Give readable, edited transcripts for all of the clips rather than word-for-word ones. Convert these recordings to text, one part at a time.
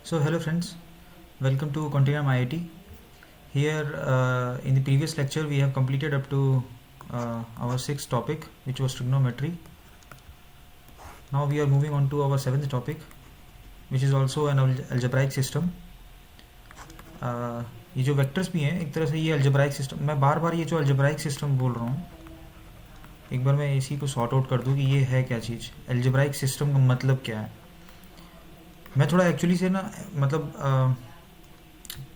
So hello friends, welcome to Continuum IIT. Here in the previous lecture we have completed up to our sixth topic, which was trigonometry. Now we are moving on to our seventh topic, which is also an algebraic system. ये जो vectors भी हैं एक तरह से ये algebraic system, मैं बार बार ये जो अल्जेब्राइक सिस्टम बोल रहा हूँ, एक बार मैं इसी को सॉर्ट आउट कर दूँ कि ये है क्या चीज़, अल्जेब्राइक सिस्टम का मतलब क्या है। मैं थोड़ा एक्चुअली से ना मतलब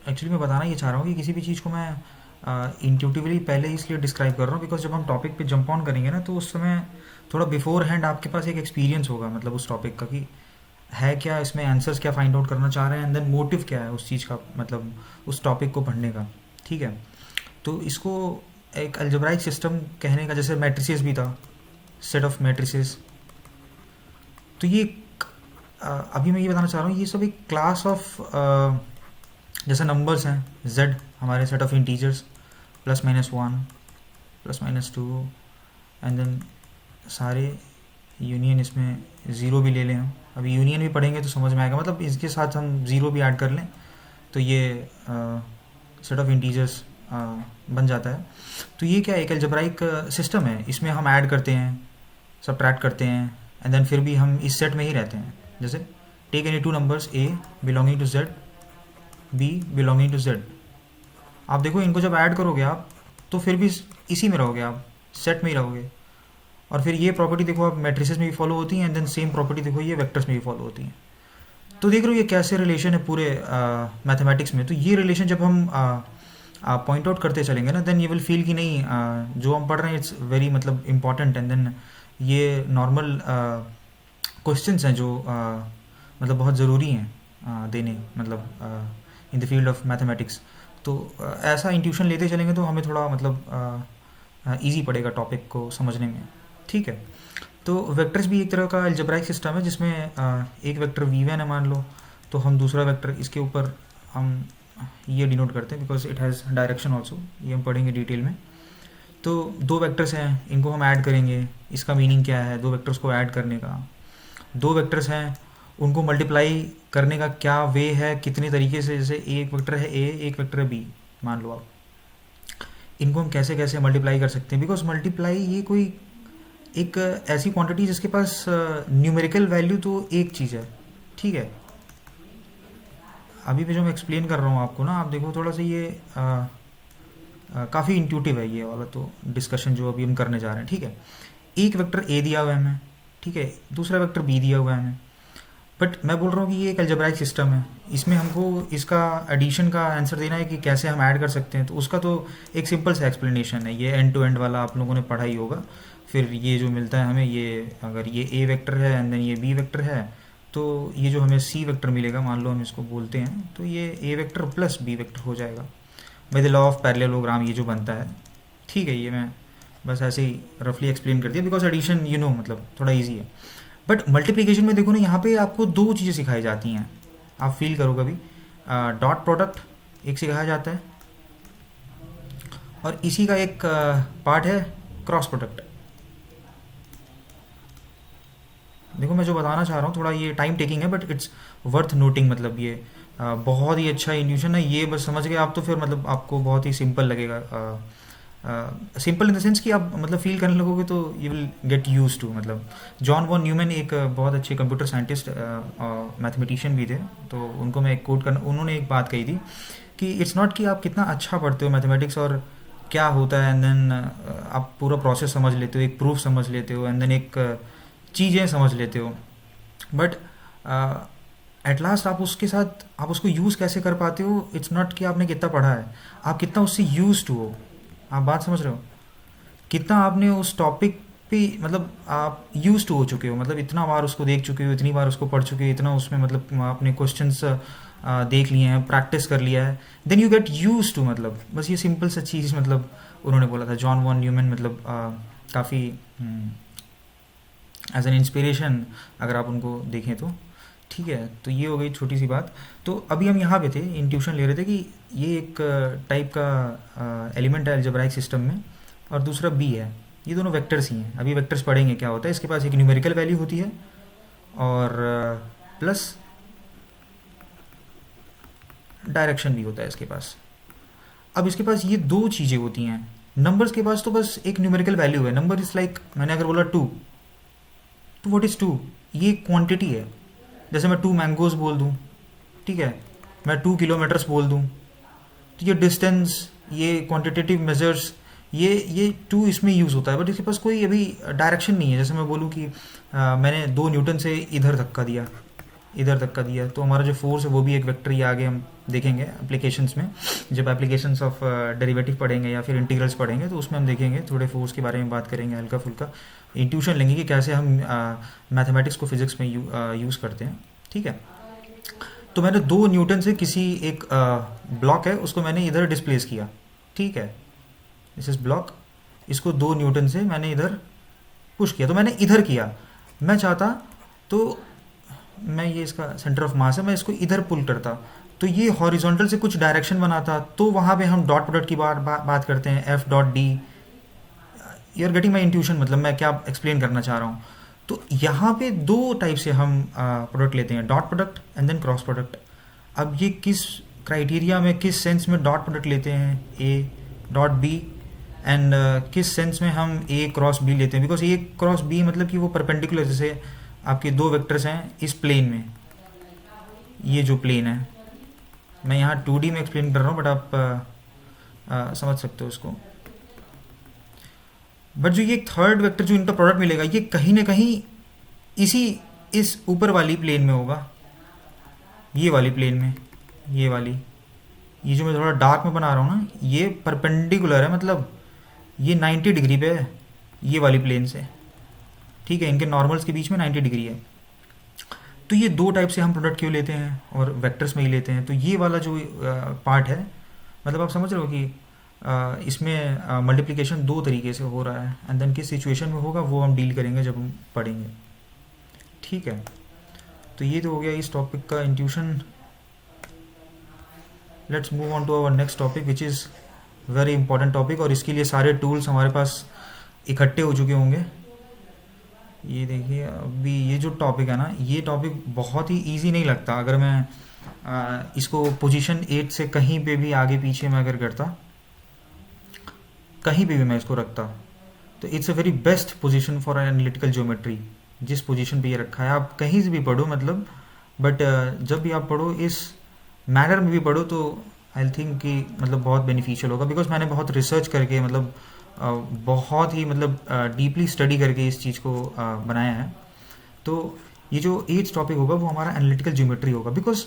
एक्चुअली मैं बताना ये चाह रहा हूँ कि किसी भी चीज़ को मैं इंट्यूटिवली पहले ही इसलिए डिस्क्राइब कर रहा हूँ बिकॉज जब हम टॉपिक पे जंप ऑन करेंगे ना तो उस समय थोड़ा बिफोर हैंड आपके पास एक एक्सपीरियंस होगा, मतलब उस टॉपिक का कि है क्या, इसमें आंसर्स क्या फाइंड आउट करना चाह रहे हैं, एंड देन मोटिव क्या है उस चीज़ का, मतलब उस टॉपिक को पढ़ने का। ठीक है, तो इसको एक अल्जेब्राइक सिस्टम कहने का, जैसे मैट्रिसेस भी था, सेट ऑफ मैट्रिसेस, तो ये अभी मैं ये बताना चाह रहा हूँ ये सब एक क्लास ऑफ जैसे नंबर्स हैं z हमारे set of integers +-1 +-2 and then सारे यूनियन, इसमें ज़ीरो भी ले लें हम, अभी यूनियन भी पढ़ेंगे तो समझ में आएगा, मतलब इसके साथ हम ज़ीरो भी ऐड कर लें तो ये सेट ऑफ इंटीजर्स बन जाता है। तो ये क्या एक अलजेब्राइक सिस्टम है, इसमें हम ऐड करते हैं, सब्ट्रैक्ट करते हैं, एंड देन फिर भी हम इस सेट में ही रहते हैं। जैसे take any two numbers a belonging to z, b belonging to z, आप देखो इनको जब ऐड करोगे आप तो फिर भी इसी में रहोगे, आप सेट में ही रहोगे। और फिर ये प्रॉपर्टी देखो आप मैट्रिसेस में भी फॉलो होती है, एंड देन सेम प्रॉपर्टी देखो ये वेक्टर्स में भी फॉलो होती है। तो देख रहे हो ये कैसे रिलेशन है पूरे मैथमेटिक्स में। तो ये रिलेशन जब हम पॉइंट आउट करते चलेंगे ना, देन यू विल फील कि नहीं जो हम पढ़ रहे हैं इट्स वेरी मतलब इम्पॉर्टेंट, एंड देन ये नॉर्मल क्वेश्चंस हैं जो मतलब बहुत ज़रूरी हैं देने, मतलब in the field of mathematics. तो ऐसा इंट्यूशन लेते चलेंगे तो हमें थोड़ा मतलब ईजी पड़ेगा टॉपिक को समझने में। ठीक है, तो वेक्टर्स भी एक तरह का अलजेब्राइक सिस्टम है जिसमें एक वेक्टर v1 है मान लो, तो हम दूसरा वेक्टर इसके ऊपर हम ये डिनोट करते हैं because it has direction also, ये हम पढ़ेंगे डिटेल में। तो दो वेक्टर्स हैं, इनको हम ऐड करेंगे, इसका मीनिंग क्या है दो वेक्टर्स को ऐड करने का। दो वेक्टर्स हैं, उनको मल्टीप्लाई करने का क्या वे है, कितने तरीके से, जैसे एक वेक्टर है a, एक वेक्टर है b मान लो आप, इनको हम कैसे कैसे मल्टीप्लाई कर सकते हैं, बिकॉज मल्टीप्लाई ये कोई एक ऐसी क्वांटिटी जिसके पास न्यूमेरिकल वैल्यू तो एक चीज़ है। ठीक है, अभी भी जो मैं एक्सप्लेन कर रहा हूँ आपको ना, आप देखो थोड़ा सा ये काफ़ी इंट्यूटिव है ये वाला तो डिस्कशन जो अभी हम करने जा रहे हैं। ठीक है, एक वेक्टर a दिया हुआ है हमें, ठीक है, दूसरा वेक्टर b दिया हुआ है हमें, बट मैं बोल रहा हूँ कि ये एक अलजेब्राइक सिस्टम है, इसमें हमको इसका एडिशन का आंसर देना है कि कैसे हम ऐड कर सकते हैं। तो उसका तो एक सिंपल सा एक्सप्लेनेशन है, ये एंड टू एंड वाला आप लोगों ने पढ़ा ही होगा। फिर ये जो मिलता है हमें, ये अगर ये a वेक्टर है एंड देन ये b वेक्टर है, तो ये जो हमें c वेक्टर मिलेगा, मान लो हम इसको बोलते हैं, तो ये a vector plus b vector हो जाएगा by the law of parallelogram, ये जो बनता है। ठीक है, ये मैं बस ऐसे ही रफली एक्सप्लेन कर दिया बिकॉज एडिशन मतलब थोड़ा ईजी है। बट मल्टीप्लिकेशन में देखो ना, यहाँ पे आपको दो चीज़ें सिखाई जाती हैं, आप फील करो कभी, डॉट प्रोडक्ट एक सिखाया जाता है, और इसी का एक पार्ट है क्रॉस प्रोडक्ट। देखो मैं जो बताना चाह रहा हूँ थोड़ा ये टाइम टेकिंग है बट इट्स वर्थ नोटिंग, मतलब ये बहुत ही अच्छा इंट्यूशन है, ये बस समझ गए आप तो फिर मतलब आपको बहुत ही सिंपल लगेगा। सिंपल इन द सेंस कि आप मतलब फील करने लगोगे तो you will get used to. मतलब जॉन वॉन न्यूमैन एक बहुत अच्छे कंप्यूटर साइंटिस्ट मैथमेटिशियन भी थे, तो उनको मैं एक कोट करना, उन्होंने एक बात कही थी कि इट्स नॉट कि आप कितना अच्छा पढ़ते हो मैथमेटिक्स और क्या होता है, एंड देन आप पूरा प्रोसेस समझ लेते हो, एक प्रूफ समझ लेते हो, एंड देन एक चीज़ें समझ लेते हो, बट एट लास्ट आप उसके साथ आप उसको यूज़ कैसे कर पाते हो, इट्स नॉट कि आपने कितना पढ़ा है, आप कितना उससे यूज टू हो। आप बात समझ रहे हो, कितना आपने उस टॉपिक पे मतलब आप यूज टू हो चुके हो, मतलब इतना बार उसको देख चुके हो, इतनी बार उसको पढ़ चुके हो, इतना उसमें मतलब आपने क्वेश्चंस देख लिए हैं, प्रैक्टिस कर लिया है, then you get used to. मतलब बस ये सिंपल सा चीज़ मतलब उन्होंने बोला था जॉन वॉन न्यूमैन, मतलब काफ़ी एज एन इंस्पिरेशन अगर आप उनको देखें तो। ठीक है, तो ये हो गई छोटी सी बात। तो अभी हम यहाँ पे थे, इंट्यूशन ले रहे थे कि ये एक टाइप का एलिमेंट है अलजेब्राइक सिस्टम में, और दूसरा बी है, ये दोनों वेक्टर्स ही हैं। अभी वेक्टर्स पढ़ेंगे क्या होता है, इसके पास एक न्यूमेरिकल वैल्यू होती है और प्लस डायरेक्शन भी होता है इसके पास। अब इसके पास ये दो चीज़ें होती हैं। नंबर्स के पास तो बस एक न्यूमेरिकल वैल्यू है। नंबर इज़ लाइक, मैंने अगर बोला 2, तो व्हाट इज़ 2? ये क्वांटिटी है। जैसे मैं 2 मैंगोज बोल दूँ, ठीक है, मैं 2 किलोमीटर्स बोल दूँ, तो ये डिस्टेंस, ये क्वांटिटेटिव मेजर्स, ये 2 इसमें यूज़ होता है। बट इसके पास कोई अभी डायरेक्शन नहीं है। जैसे मैं बोलूँ कि मैंने 2 न्यूटन से इधर धक्का दिया, इधर धक्का दिया, तो हमारा जो फोर्स है वो भी एक वेक्टर ही आगे हम देखेंगे एप्लीकेशंस में। जब एप्लीकेशंस ऑफ डेरिवेटिव पढ़ेंगे या फिर इंटीग्रल्स पढ़ेंगे तो उसमें हम देखेंगे, थोड़े फोर्स के बारे में बात करेंगे, हल्का फुल्का इंट्यूशन लेंगे कि कैसे हम मैथमेटिक्स को फिजिक्स में यूज़ करते हैं, ठीक है। तो मैंने 2 न्यूटन से किसी एक ब्लॉक है उसको मैंने इधर डिस्प्लेस किया, ठीक है, दिस इज ब्लॉक, इसको 2 न्यूटन से मैंने इधर पुश किया, तो मैंने इधर किया। मैं चाहता तो मैं, ये इसका सेंटर ऑफ मास है, मैं इसको इधर पुल करता तो ये हॉरिजॉन्टल से कुछ डायरेक्शन बनाता, तो वहाँ पे हम डॉट प्रोडक्ट की बात करते हैं, F dot D. You are getting my intuition, मतलब मैं क्या एक्सप्लेन करना चाह रहा हूँ। तो यहाँ पे 2 टाइप से हम प्रोडक्ट लेते हैं, dot product and then cross product. अब ये किस क्राइटेरिया में, किस सेंस में डॉट प्रोडक्ट लेते हैं, ए डॉट बी, एंड किस सेंस में हम ए क्रॉस बी लेते हैं, बिकॉज ए क्रॉस बी मतलब कि वो परपेंडिकुलर, जैसे आपके 2 वेक्टर्स हैं इस प्लेन में, ये जो प्लेन है, मैं यहाँ 2D में एक्सप्लेन कर रहा हूँ बट आप समझ सकते हो उसको। बट जो ये थर्ड वेक्टर जो इनका प्रोडक्ट मिलेगा, ये कहीं ना कहीं इस ऊपर वाली प्लेन में होगा, ये वाली प्लेन में, ये वाली, ये जो मैं थोड़ा डार्क में बना रहा हूँ ना, ये परपेंडिकुलर है, मतलब ये 90 डिग्री पे है ये वाली प्लेन से, ठीक है, इनके नॉर्मल्स के बीच में 90 डिग्री है। तो ये 2 टाइप से हम प्रोडक्ट क्यों लेते हैं और वेक्टर्स में ही लेते हैं। तो ये वाला जो पार्ट है, मतलब आप समझ रहे हो कि इसमें मल्टीप्लिकेशन 2 तरीके से हो रहा है, एंड देन किस सिचुएशन में होगा वो हम डील करेंगे जब हम पढ़ेंगे, ठीक है। तो ये तो हो गया इस टॉपिक का intuition. Let's move on to our next topic which is very important topic, और इसके लिए सारे टूल्स हमारे पास इकट्ठे हो चुके होंगे। ये देखिए, अभी ये जो टॉपिक है ना, ये टॉपिक बहुत ही इजी नहीं लगता। अगर मैं इसको पोजीशन 8 से कहीं पे भी आगे पीछे मैं अगर करता, कहीं पे भी मैं इसको रखता, तो it's a very best position for analytical geometry. जिस पोजीशन पे ये रखा है आप कहीं से भी पढ़ो, मतलब बट जब भी आप पढ़ो इस मैनर में भी पढ़ो तो आई थिंक कि मतलब बहुत बेनिफिशियल होगा, बिकॉज मैंने बहुत रिसर्च करके, मतलब बहुत ही मतलब डीपली स्टडी करके इस चीज़ को बनाया है। तो ये जो 8th टॉपिक होगा वो हमारा एनालिटिकल ज्योमेट्री होगा, बिकॉज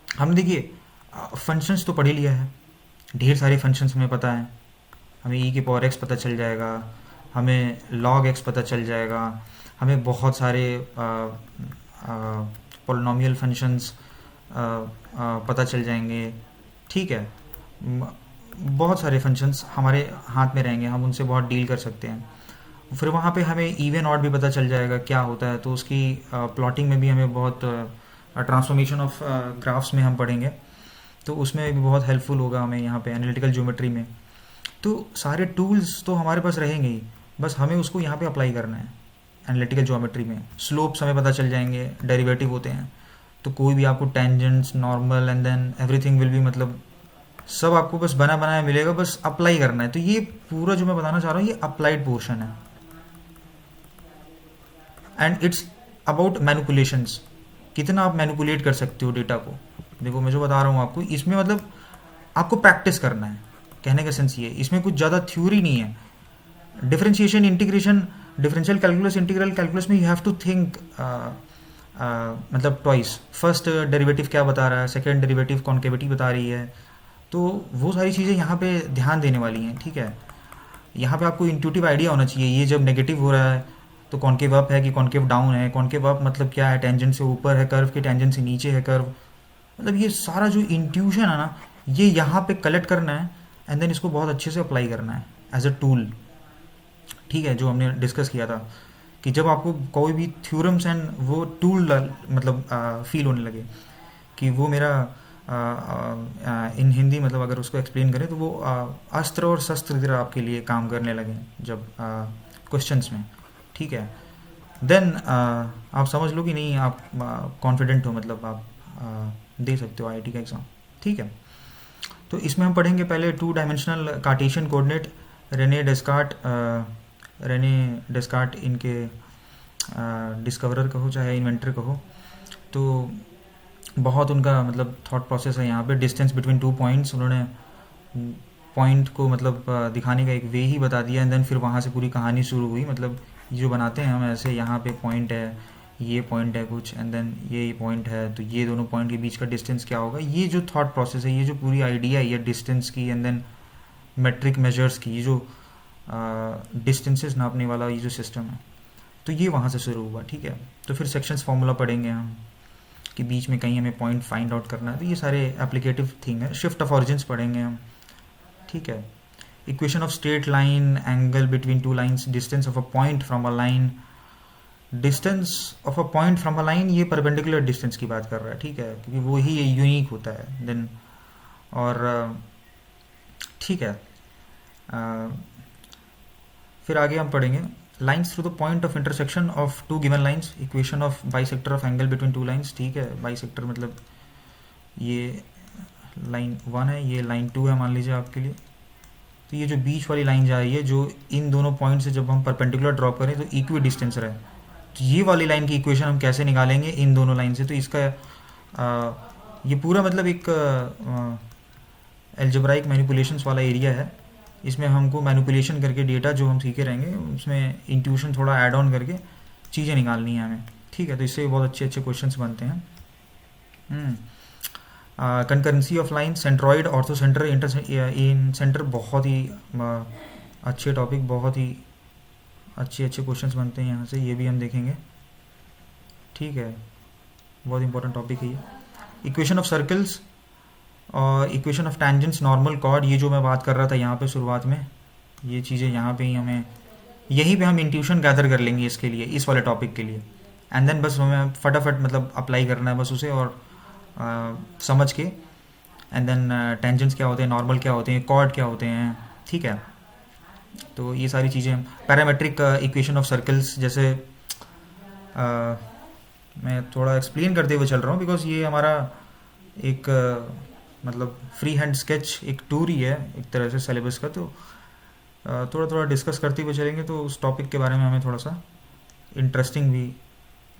हम देखिए फंक्शंस तो पढ़ ही लिया है, ढेर सारे फंक्शंस हमें पता है, हमें ई की पावर एक्स पता चल जाएगा, हमें लॉग एक्स पता चल जाएगा, हमें बहुत सारे पोलिनोमियल फंक्शंस पता चल जाएंगे, ठीक है, बहुत सारे फंक्शंस हमारे हाथ में रहेंगे, हम उनसे बहुत डील कर सकते हैं। फिर वहाँ पे हमें इवन ऑड भी पता चल जाएगा क्या होता है, तो उसकी प्लॉटिंग में भी हमें बहुत, ट्रांसफॉर्मेशन ऑफ ग्राफ्स में हम पढ़ेंगे तो उसमें भी बहुत हेल्पफुल होगा हमें यहाँ पे एनालिटिकल ज्योमेट्री में। तो सारे टूल्स तो हमारे पास रहेंगे ही, बस हमें उसको यहाँ पे अप्लाई करना है एनालिटिकल ज्योमेट्री में। स्लोप्स हमें पता चल जाएंगे, डेरिवेटिव होते हैं, तो कोई भी आपको tangents, normal and then everything will be, मतलब सब आपको बस बना बनाया मिलेगा, बस अप्लाई करना है। तो ये पूरा जो मैं बताना चाह रहा हूँ ये अप्लाइड पोर्शन है, एंड इट्स अबाउट मैनिपुलेशंस, कितना आप मैनिपुलेट कर सकते हो डेटा को। देखो मैं जो बता रहा हूँ आपको, इसमें मतलब आपको प्रैक्टिस करना है, कहने का सेंस ये है, इसमें कुछ ज़्यादा थ्योरी नहीं है। Differentiation, integration, differential calculus, integral calculus में यू हैव टू थिंक मतलब ट्वाइस। फर्स्ट डेरिवेटिव क्या बता रहा है, सेकेंड डेरिवेटिव कॉन्केविटी बता रही है, तो वो सारी चीज़ें यहाँ पे ध्यान देने वाली हैं, ठीक है। यहाँ पे आपको इंट्यूटिव आइडिया होना चाहिए, ये जब नेगेटिव हो रहा है तो कॉन्केव अप है कि कॉन्केव डाउन है, कॉन्केव अप मतलब क्या है, टेंजेंट से ऊपर है कर्व, की टेंजेंट से नीचे है कर्व, मतलब ये सारा जो इंट्यूशन है ना, ये यहाँ पे कलेक्ट करना है, एंड देन इसको बहुत अच्छे से अप्लाई करना है एज अ टूल, ठीक है। जो हमने डिस्कस किया था कि जब आपको कोई भी थ्योरम्स एंड वो टूल मतलब फील होने लगे कि वो मेरा इन हिंदी, मतलब अगर उसको एक्सप्लेन करें तो वो अस्त्र और शस्त्र की तरह आपके लिए काम करने लगे जब क्वेश्चंस में, ठीक है। देन आप समझ लो कि नहीं, आप कॉन्फिडेंट हो, मतलब आप दे सकते हो आईआईटी का एग्ज़ाम। ठीक है। तो इसमें हम पढ़ेंगे पहले 2 डायमेंशनल कार्टेशियन कोऑर्डिनेट। रेने डेस्कार्ट इनके डिस्कवरर कहो चाहे इन्वेंटर कहो, तो बहुत उनका मतलब थॉट प्रोसेस है यहाँ पे। डिस्टेंस बिटवीन 2 पॉइंट्स, उन्होंने पॉइंट को मतलब दिखाने का एक वे ही बता दिया, एंड देन फिर वहाँ से पूरी कहानी शुरू हुई। मतलब ये जो बनाते हैं हम ऐसे, यहाँ पे पॉइंट है, ये पॉइंट है कुछ, एंड देन ये पॉइंट है, तो ये दोनों पॉइंट के बीच का डिस्टेंस क्या होगा। ये जो थॉट प्रोसेस है, ये जो पूरी आइडिया है ये डिस्टेंस की, एंड देन मेट्रिक मेजर्स की, ये जो डिस्टेंसेस नापने वाला ये जो सिस्टम है, तो ये वहाँ से शुरू हुआ। ठीक है। तो फिर सेक्शंस फार्मूला पढ़ेंगे हम कि बीच में कहीं हमें पॉइंट फाइंड आउट करना है, तो ये सारे एप्लीकेटिव थिंग है। शिफ्ट ऑफ ऑरिजिन्स पढ़ेंगे हम। ठीक है। Equation of straight line, angle between 2 lines, distance of a point from a line. Distance of a point from a line, ये परपेंडिकुलर डिस्टेंस की बात कर रहा है। ठीक है, क्योंकि वो ही यूनिक होता है देन। और ठीक है, फिर आगे हम पढ़ेंगे lines through the point of intersection of 2 given lines, equation of bisector of angle between 2 lines. ठीक है, बाइसेक्टर मतलब ये लाइन 1 है, ये लाइन 2 है मान लीजिए आपके लिए। तो ये जो बीच वाली लाइन जा रही है, जो इन दोनों पॉइंट से जब हम परपेंडिकुलर ड्रॉप करें तो इक्वी डिस्टेंस रहे, तो ये वाली लाइन की इक्वेशन हम कैसे निकालेंगे इन दोनों लाइन से। तो इसका ये पूरा मतलब एक एल्जेब्राइक मैनिपुलेशंस वाला एरिया है। इसमें हमको मैनिपुलेशन करके डेटा जो हम सीखे रहेंगे उसमें इंट्यूशन थोड़ा ऐड ऑन करके चीज़ें निकालनी है हमें। ठीक है, तो इससे बहुत अच्छे अच्छे क्वेश्चंस बनते हैं। Concurrency of line, centroid, ortho centre, in centre, बहुत ही अच्छे टॉपिक, बहुत ही अच्छे अच्छे क्वेश्चंस बनते हैं यहाँ से, ये भी हम देखेंगे। ठीक है, बहुत इंपॉर्टेंट टॉपिक है ये। इक्वेशन ऑफ सर्कल्स और equation of tangents, normal, chord, ये जो मैं बात कर रहा था यहाँ पे शुरुआत में, ये चीज़ें यहाँ पे ही हमें, यहीं पे हम इंट्यूशन गैदर कर लेंगे इसके लिए, इस वाले टॉपिक के लिए, एंड देन बस हमें फटाफट मतलब अप्लाई करना है बस उसे, और समझ के, एंड देन टेंजेंट्स क्या होते हैं, नॉर्मल क्या होते हैं, कॉर्ड क्या होते हैं। ठीक है, तो ये सारी चीज़ें। पैरामेट्रिक इक्वेशन ऑफ सर्कल्स, जैसे मैं थोड़ा एक्सप्लेन करते हुए चल रहा हूँ बिकॉज ये हमारा एक मतलब फ्री हैंड स्केच, एक टूर ही है एक तरह से सिलेबस का, तो थोड़ा थोड़ा डिस्कस करते हुए चलेंगे तो उस टॉपिक के बारे में हमें थोड़ा सा इंटरेस्टिंग भी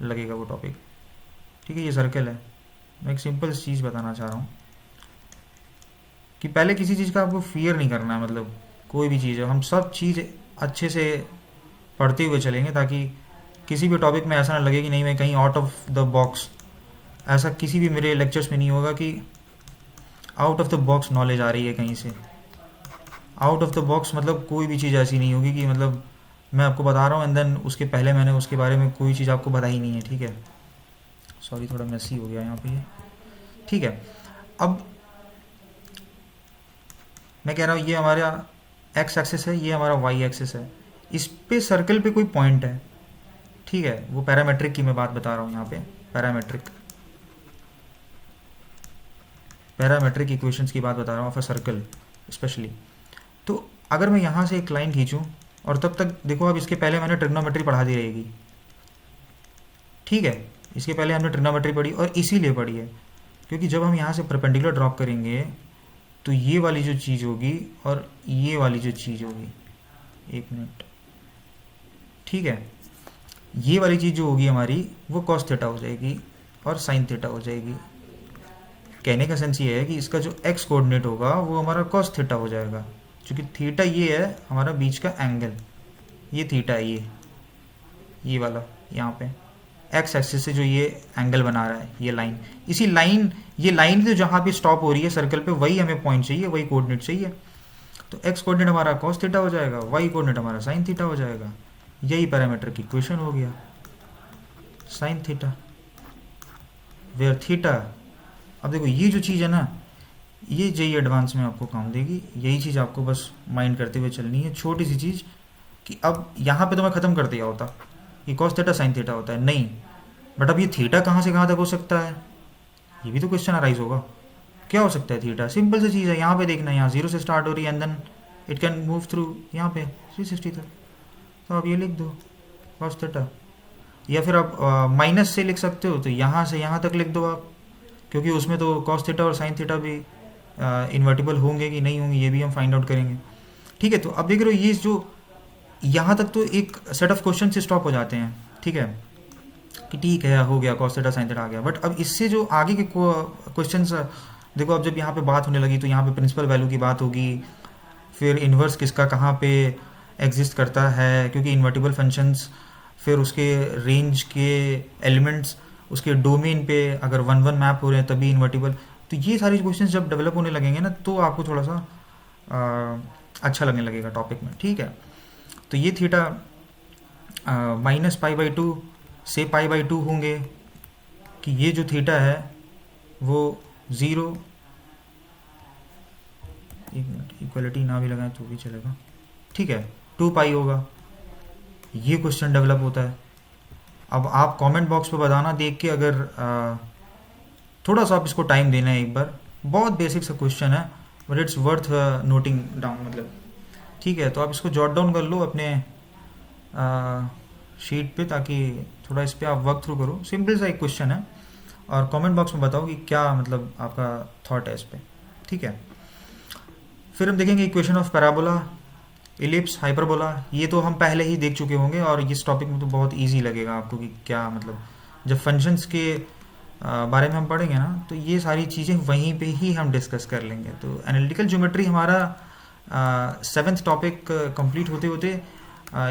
लगेगा वो टॉपिक। ठीक है, ये सर्कल है। मैं एक सिंपल चीज़ बताना चाह रहा हूँ कि पहले किसी चीज़ का आपको फियर नहीं करना है। मतलब कोई भी चीज़ है, हम सब चीज़ अच्छे से पढ़ते हुए चलेंगे ताकि किसी भी टॉपिक में ऐसा ना लगे कि नहीं मैं कहीं आउट ऑफ द बॉक्स, ऐसा किसी भी मेरे लेक्चर्स में नहीं होगा कि out of the box knowledge आ रही है कहीं से। आउट ऑफ द बॉक्स मतलब कोई भी चीज़ ऐसी नहीं होगी कि मतलब मैं आपको बता रहा हूँ एंड देन उसके पहले मैंने उसके बारे में कोई चीज़ आपको बताई नहीं है। ठीक है, सॉरी थोड़ा मेसी हो गया यहाँ पे ये। ठीक है, अब मैं कह रहा हूँ ये हमारा एक्स एक्सिस है, ये हमारा वाई एक्सिस है, इस पे सर्कल पे कोई पॉइंट है। ठीक है, वो पैरामेट्रिक की मैं बात बता रहा हूँ यहाँ पे, पैरामेट्रिक इक्वेशंस की बात बता रहा हूँ ऑफ अ सर्कल स्पेशली। तो अगर मैं यहाँ से एक लाइन खींचूँ, और तब तक देखो अब इसके पहले मैंने ट्रिग्नोमेट्री पढ़ा दी रहेगी। ठीक है, इसके पहले हमने ट्रिग्नोमेट्री पढ़ी, और इसीलिए पढ़ी है क्योंकि जब हम यहाँ से परपेंडिकुलर ड्रॉप करेंगे तो ये वाली जो चीज़ होगी और ये वाली जो चीज़ होगी, एक मिनट, ठीक है, ये वाली चीज़ जो होगी हमारी वो कॉस थीटा हो जाएगी और साइन थीटा हो जाएगी। कहने का सेंस ये है कि इसका जो एक्स कोऑर्डिनेट होगा वो हमारा कॉस थीटा हो जाएगा, क्योंकि थीटा ये है हमारा बीच का एंगल, ये थीटा है, ये वाला यहाँ पे एक्स एक्सिस से जो ये एंगल बना रहा है ये लाइन, इसी लाइन, ये लाइन जो जहाँ पे स्टॉप हो रही है सर्कल पे, वही हमें पॉइंट चाहिए, वही कोऑर्डिनेट चाहिए। तो एक्स कोऑर्डिनेट हमारा कॉस थीटा हो जाएगा, वाई कोऑर्डिनेट हमारा साइन थीटा हो जाएगा। यही पैरामीट्रिक इक्वेशन हो गया, साइन थीटा वेयर थीटा। अब देखो ये जो चीज़ है ना, ये जेई एडवांस में आपको काम देगी, यही चीज़ आपको बस माइंड करते हुए चलनी है। छोटी सी चीज़ कि अब यहाँ पे तो मैं ख़त्म कर दिया होता कि कॉस थीटा साइन थीटा होता है, नहीं, बट अब ये थीटा कहाँ से कहाँ तक हो सकता है, ये भी तो क्वेश्चन अराइज होगा। क्या हो सकता है थीटा? सिंपल सी चीज़ है, यहाँ पे देखना, यहाँ 0 से स्टार्ट हो रही है and then it can move through यहाँ पे 360 तक, तो आप ये लिख दो कॉस थीटा, या फिर आप माइनस से लिख सकते हो, तो यहाँ से यहाँ तक लिख दो आप, क्योंकि उसमें तो कॉस थीटा और साइन थीटा भी इन्वर्टिबल होंगे कि नहीं होंगे, ये भी हम फाइंड आउट करेंगे। ठीक है, तो अब देख रहे हो ये जो यहाँ तक तो एक सेट ऑफ क्वेश्चन से स्टॉप हो जाते हैं। ठीक है, कि ठीक है हो गया कॉस थीटा साइन थीटा आ गया, बट अब इससे जो आगे के क्वेश्चंस देखो, अब जब यहाँ पे बात होने लगी तो यहाँ पे प्रिंसिपल वैल्यू की बात होगी, फिर इन्वर्स किसका कहाँ पे एग्जिस्ट करता है, क्योंकि इन्वर्टिबल फंक्शंस, फिर उसके रेंज के एलिमेंट्स उसके डोमेन पे अगर वन वन मैप हो रहे हैं तभी इन्वर्टिबल। तो ये सारी क्वेश्चंस जब डेवलप होने लगेंगे ना तो आपको थोड़ा सा अच्छा लगने लगेगा टॉपिक में। ठीक है, तो ये थीटा -π/2 से π/2 होंगे कि ये जो थीटा है वो 0, एक मिनट इक्वलिटी ना भी लगाएं तो भी चलेगा। ठीक है, 2π होगा। ये क्वेश्चन डेवलप होता है। अब आप कमेंट बॉक्स पे बताना देख के, अगर थोड़ा सा आप इसको टाइम देना है एक बार, बहुत बेसिक सा क्वेश्चन है but it's worth noting down मतलब। ठीक है, तो आप इसको जॉट डाउन कर लो अपने शीट पे, ताकि थोड़ा इस पर आप वर्क थ्रू करो। सिंपल सा एक क्वेश्चन है और कमेंट बॉक्स में बताओ कि क्या मतलब आपका थॉट है इस पर। ठीक है, फिर हम देखेंगे equation of parabola, ellipse, hyperbola. ये तो हम पहले ही देख चुके होंगे और इस टॉपिक में तो बहुत इजी लगेगा आपको कि क्या मतलब, जब फंक्शंस के बारे में हम पढ़ेंगे ना तो ये सारी चीज़ें वहीं पे ही हम डिस्कस कर लेंगे। तो एनालिटिकल ज्योमेट्री हमारा 7th टॉपिक कंप्लीट होते होते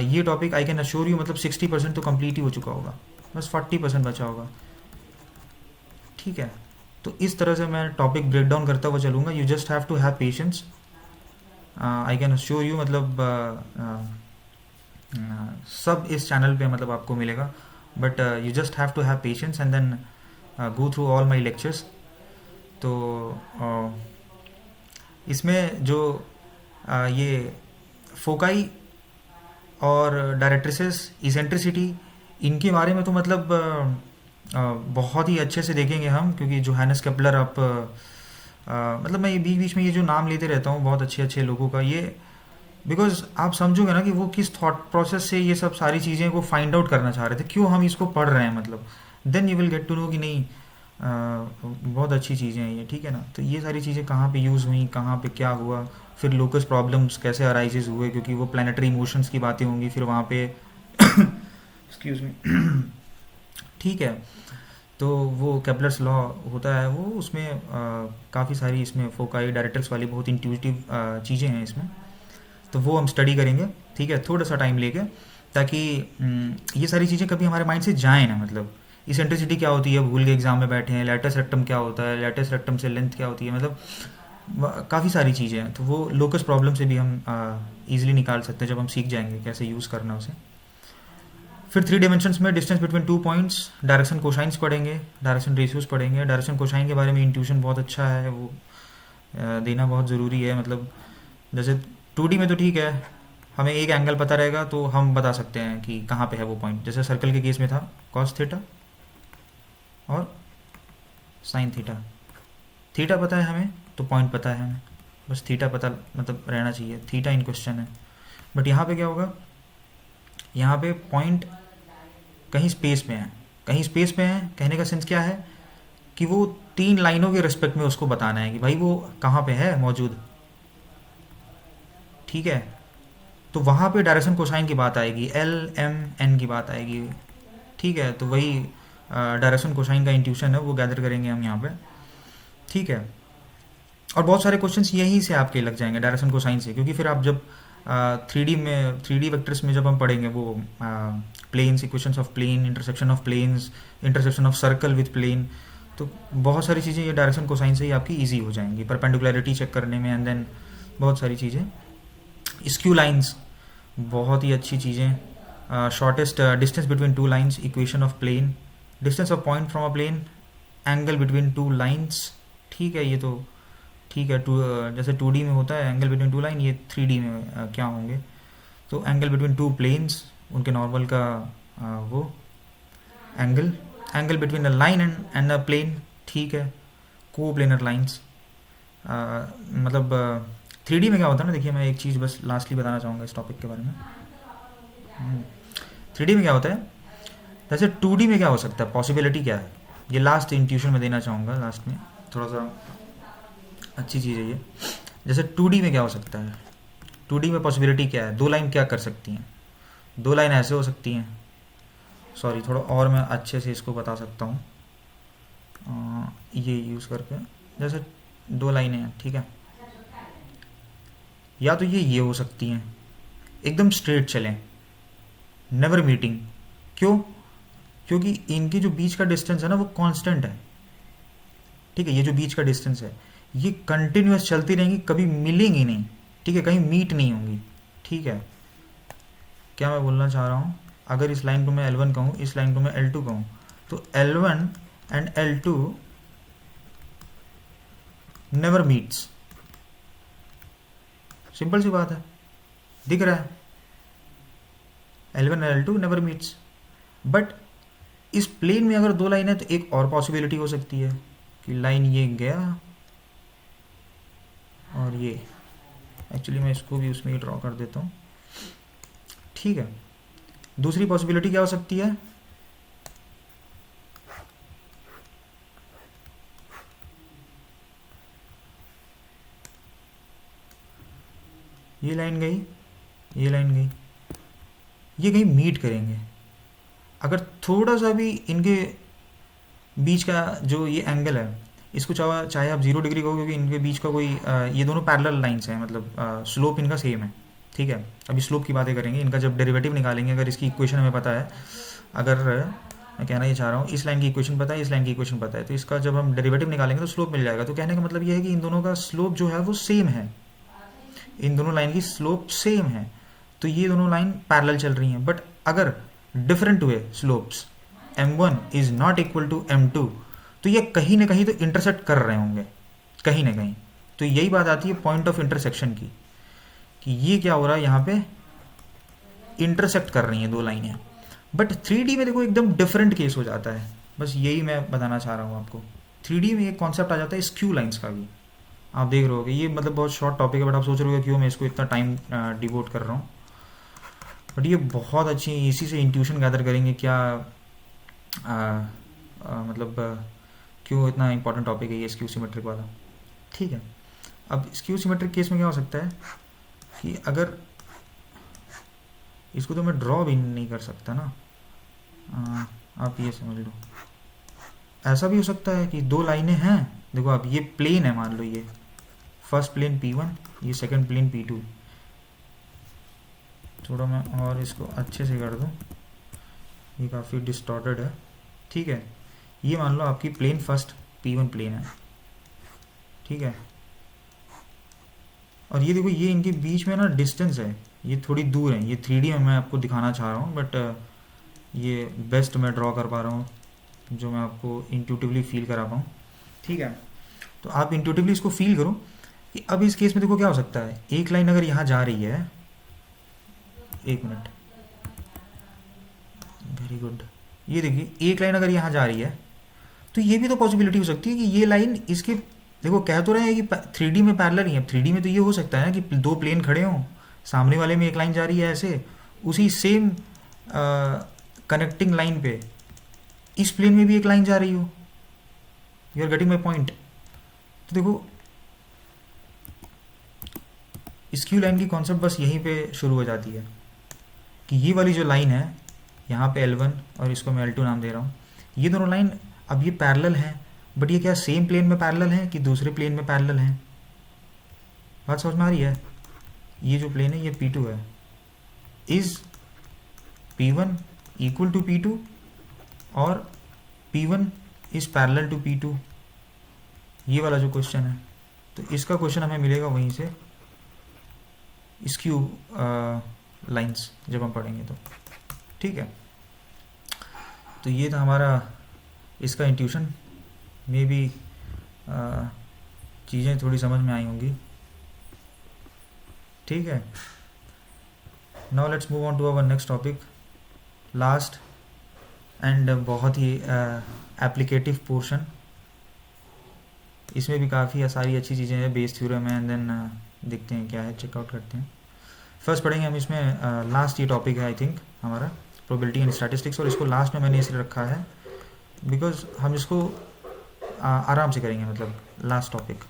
ये topic I can assure you मतलब 60% तो कंप्लीट ही हो चुका होगा, बस 40% बचा होगा। ठीक है, तो इस तरह से मैं टॉपिक ब्रेक डाउन करता हुआ चलूँगा। You just have to have patience, I can assure you मतलब सब इस चैनल पे मतलब आपको मिलेगा, but you just have to have patience and then go through all my lectures. तो इसमें जो ये फोकाई और डायरेक्ट्रिसेस, इसेंट्रिसिटी, इनके बारे में तो मतलब बहुत ही अच्छे से देखेंगे हम, क्योंकि जोहानस केपलर आप मतलब मैं ये बीच बीच में ये जो नाम लेते रहता हूँ बहुत अच्छे अच्छे लोगों का, ये बिकॉज आप समझोगे ना कि वो किस थॉट प्रोसेस से ये सब सारी चीज़ें को फाइंड आउट करना चाह रहे थे, क्यों हम इसको पढ़ रहे हैं मतलब, then you will get to know कि नहीं बहुत अच्छी चीज़ें हैं ये। ठीक है ना, तो ये सारी चीज़ें कहाँ पे यूज़ हुई, कहाँ पे क्या हुआ, फिर लोकस प्रॉब्लम्स कैसे अराइजेज हुए, क्योंकि वो प्लानिटरी मोशंस की बातें होंगी फिर वहाँ पे एक्सक्यूज़ मी। ठीक है, तो वो केपलर्स लॉ होता है वो, उसमें काफ़ी सारी इसमें फोकाई डायरेक्टर्स वाली बहुत इंट्यूटिव चीज़ें हैं इसमें, तो वो हम स्टडी करेंगे। ठीक है, थोड़ा सा टाइम लेके, ताकि ये सारी चीज़ें कभी हमारे माइंड से जाएँ ना। मतलब इसेंट्रिसिटी क्या होती है भूल के एग्जाम में बैठे हैं, लैटस रेक्टम क्या होता है, लैटस रेक्टम से लेंथ क्या होती है, मतलब काफ़ी सारी चीज़ें हैं। तो वो लोकस प्रॉब्लम से भी हम ईजिली निकाल सकते हैं जब हम सीख जाएंगे कैसे यूज़ करना उसे। फिर 3 डायमेंशंस में distance between 2 points, direction cosines पढ़ेंगे, डायरेक्शन रेशियोज पढ़ेंगे। डायरेक्शन कोसाइन के बारे में इंट्यूशन बहुत अच्छा है, वो देना बहुत ज़रूरी है। मतलब जैसे 2D में तो ठीक है, हमें एक एंगल पता रहेगा तो हम बता सकते हैं कि कहाँ पे है वो पॉइंट। जैसे सर्कल के केस में था कॉस थीटा और साइन थीटा, थीटा पता है हमें तो पॉइंट पता है हमें, बस थीटा पता मतलब रहना चाहिए, थीटा इन क्वेश्चन है। बट यहाँ पे क्या होगा, यहाँ पे पॉइंट कहीं स्पेस में है, कहीं स्पेस में है, कहने का सेंस क्या है कि वो 3 लाइनों के रिस्पेक्ट में उसको बताना है कि भाई वो कहाँ पे है मौजूद। ठीक है, तो वहाँ पे डायरेक्शन कोसाइन की बात आएगी, LMN की बात आएगी। ठीक है, तो वही डायरेक्शन कोसाइन का इंट्यूशन है वो गैदर करेंगे हम यहाँ पे। ठीक है, और बहुत सारे क्वेश्चंस यहीं से आपके लग जाएंगे डायरेक्शन कोसाइन से, क्योंकि फिर आप जब 3D में 3D वेक्टर्स में जब हम पढ़ेंगे वो planes, equations of plane, intersection of planes, intersection of circle with plane, तो बहुत सारी चीज़ें ये डायरेक्शन कोसाइन से ही आपकी ईजी हो जाएंगी परपेंडिकुलरिटी चेक करने में, एंड देन बहुत सारी चीज़ें। स्क्यू लाइंस बहुत ही अच्छी चीज़ें, shortest distance between 2 lines, equation of plane, distance of point from a plane, angle between 2 lines. ठीक है, ये तो ठीक है, जैसे 2D में होता है एंगल बिटवीन 2 लाइन, ये 3D में क्या होंगे, तो एंगल बिटवीन 2 प्लेन्स, उनके नॉर्मल का वो angle between a line and a plane. ठीक है, को प्लेनर लाइंस, मतलब 3D में क्या होता है ना, देखिए मैं एक चीज़ बस लास्टली बताना चाहूँगा इस टॉपिक के बारे में। 3D में क्या होता है, जैसे 2D में क्या हो सकता है, पॉसिबिलिटी क्या है, ये लास्ट इंट्यूशन में देना चाहूँगा, लास्ट में थोड़ा सा अच्छी चीज़ है ये। जैसे 2D में क्या हो सकता है, 2D में पॉसिबिलिटी क्या है, दो लाइन क्या कर सकती हैं, दो लाइन ऐसे हो सकती हैं, सॉरी थोड़ा और मैं अच्छे से इसको बता सकता हूँ ये यूज़ करके। जैसे दो लाइनें हैं, ठीक है, या तो ये हो सकती हैं एकदम स्ट्रेट चलें, नेवर मीटिंग। क्यों? क्योंकि इनके जो बीच का डिस्टेंस है ना वो कांस्टेंट है, ठीक है, ये जो बीच का डिस्टेंस है ये कंटिन्यूस चलती रहेंगी, कभी मिलेंगी नहीं, ठीक है, कहीं मीट नहीं होंगी, ठीक है। क्या मैं बोलना चाह रहा हूँ, अगर इस लाइन को मैं L1 कहूँ, इस लाइन को मैं L2 कहूँ, तो L1 and L2 never meets, simple सी बात है, दिख रहा है, L1 and L2 never meets. But इस प्लेन में अगर दो लाइन है तो एक और पॉसिबिलिटी हो सकती है कि लाइन ये गया और ये, एक्चुअली मैं इसको भी उसमें ही ड्रॉ कर देता हूँ, ठीक है। दूसरी पॉसिबिलिटी क्या हो सकती है, ये लाइन गई, ये लाइन गई, ये कहीं मीट करेंगे। अगर थोड़ा सा भी इनके बीच का जो ये एंगल है, इसको चाहे आप 0 डिग्री कहो, क्योंकि इनके बीच का कोई ये दोनों पैरेलल लाइंस हैं, मतलब स्लोप इनका सेम है, ठीक है। अभी स्लोप की बातें करेंगे, इनका जब डेरिवेटिव निकालेंगे, अगर इसकी इक्वेशन हमें पता है, अगर मैं कहना ये चाह रहा हूँ इस लाइन की इक्वेशन पता है, इस लाइन की इक्वेशन पता है, तो इसका जब हम डेरिवेटिव निकालेंगे तो स्लोप मिल जाएगा। तो कहने का मतलब ये है कि इन दोनों का स्लोप जो है वो सेम है, इन दोनों लाइन की स्लोप सेम है, तो ये दोनों लाइन पैरेलल चल रही हैं। बट अगर डिफरेंट हुए slopes, M1 is not equal to M2, तो ये कहीं ना कहीं तो इंटरसेक्ट कर रहे होंगे, कहीं ना कहीं। तो यही बात आती है पॉइंट ऑफ इंटरसेक्शन की, कि ये क्या हो रहा है, यहाँ पे इंटरसेक्ट कर रही हैं दो लाइनें। बट 3D में देखो एकदम डिफरेंट केस हो जाता है, बस यही मैं बताना चाह रहा हूँ आपको। 3D में एक कॉन्सेप्ट आ जाता है स्क्यू लाइंस का भी, आप देख रहे होगे, ये मतलब बहुत शॉर्ट टॉपिक है, बट आप सोच रहे हो क्यों मैं इसको इतना टाइम डिवोट कर रहा हूँ, बट ये बहुत अच्छी, इसी से इंट्यूशन गैदर करेंगे क्या मतलब क्यों इतना इंपॉर्टेंट टॉपिक है ये स्क्यू सिमेट्रिक वाला, ठीक है। अब स्क्यू सिमेट्रिक केस में क्या हो सकता है कि अगर इसको तो मैं ड्रॉ भी नहीं कर सकता ना, आप ये समझ लो, ऐसा भी हो सकता है कि दो लाइनें हैं, देखो अब ये प्लेन है, मान लो ये फर्स्ट प्लेन P1, ये सेकंड प्लेन P2, थोड़ा मैं और इसको अच्छे से कर दूं, ये काफ़ी डिस्टॉर्टेड है, ठीक है। ये मान लो आपकी प्लेन फर्स्ट P1 प्लेन है, ठीक है, और ये देखो ये इनके बीच में ना डिस्टेंस है, ये थोड़ी दूर है, ये 3D में मैं आपको दिखाना चाह रहा हूँ, बट ये बेस्ट मैं ड्रॉ कर पा रहा हूँ जो मैं आपको इंट्यूटिवली फील करा पाऊँ, ठीक है। तो आप इंट्यूटिवली इसको फील करो कि अब इस केस में देखो क्या हो सकता है, एक लाइन अगर यहाँ जा रही है, एक मिनट, वेरी गुड, ये देखिए एक लाइन अगर यहाँ जा रही है, तो ये भी तो पॉसिबिलिटी हो सकती है कि ये लाइन इसके, देखो कह तो रहे हैं कि 3D में पैरेलल ही है, 3D में तो ये हो सकता है ना कि दो प्लेन खड़े हों, सामने वाले में एक लाइन जा रही है ऐसे, उसी सेम कनेक्टिंग लाइन पे इस प्लेन में भी एक लाइन जा रही हो, you are getting my point. तो देखो स्क्यू लाइन की कॉन्सेप्ट बस यहीं पे शुरू हो जाती है कि ये वाली जो लाइन है यहाँ पे L1 और इसको मैं L2 नाम दे रहा हूँ, ये दोनों लाइन अब ये पैरेलल हैं, बट ये क्या सेम प्लेन में पैरेलल हैं कि दूसरे प्लेन में पैरेलल हैं, बात समझ में आ रही है। ये जो प्लेन है ये P2 है, is P1 equal to P2 और P1 is parallel to P2, ये वाला जो क्वेश्चन है, तो इसका क्वेश्चन हमें मिलेगा वहीं से स्क्यू लाइंस जब हम पढ़ेंगे तो, ठीक है। तो ये था हमारा इसका इंट्यूशन, मे बी चीज़ें थोड़ी समझ में आई होंगी, ठीक है। Now let's move on to our next topic, last and बहुत ही एप्लीकेटिव पोर्शन। इसमें भी काफ़ी सारी अच्छी चीज़ें हैं, बेस थ्योरम है, एंड देन देखते हैं क्या है, चेकआउट करते हैं। फर्स्ट पढ़ेंगे हम इसमें लास्ट ये टॉपिक है आई थिंक हमारा प्रोबेबिलिटी एंड स्टैटिस्टिक्स, और इसको लास्ट में मैंने इसलिए रखा है बिकॉज हम इसको आराम से करेंगे, मतलब last topic,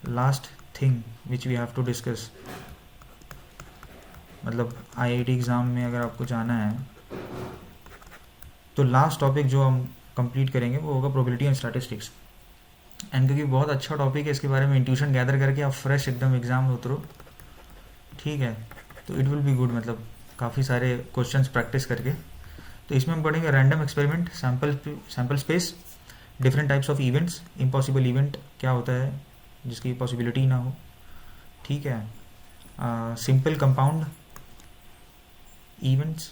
last thing which we have to discuss. मतलब आईआईटी एग्ज़ाम में अगर आपको जाना है तो लास्ट टॉपिक जो हम कंप्लीट करेंगे वो होगा प्रोबेबिलिटी एंड स्टैटिस्टिक्स। एंड क्योंकि बहुत अच्छा टॉपिक है, इसके बारे में इंट्यूशन गैदर करके आप फ्रेश एकदम एग्ज़ाम में उतरो, ठीक है, तो इट विल बी गुड। मतलब काफ़ी सारे क्वेश्चंस प्रैक्टिस करके। तो इसमें हम पढ़ेंगे random experiment, sample space, different types of events, impossible event क्या होता है जिसकी पॉसिबिलिटी ना हो, ठीक है, simple compound events,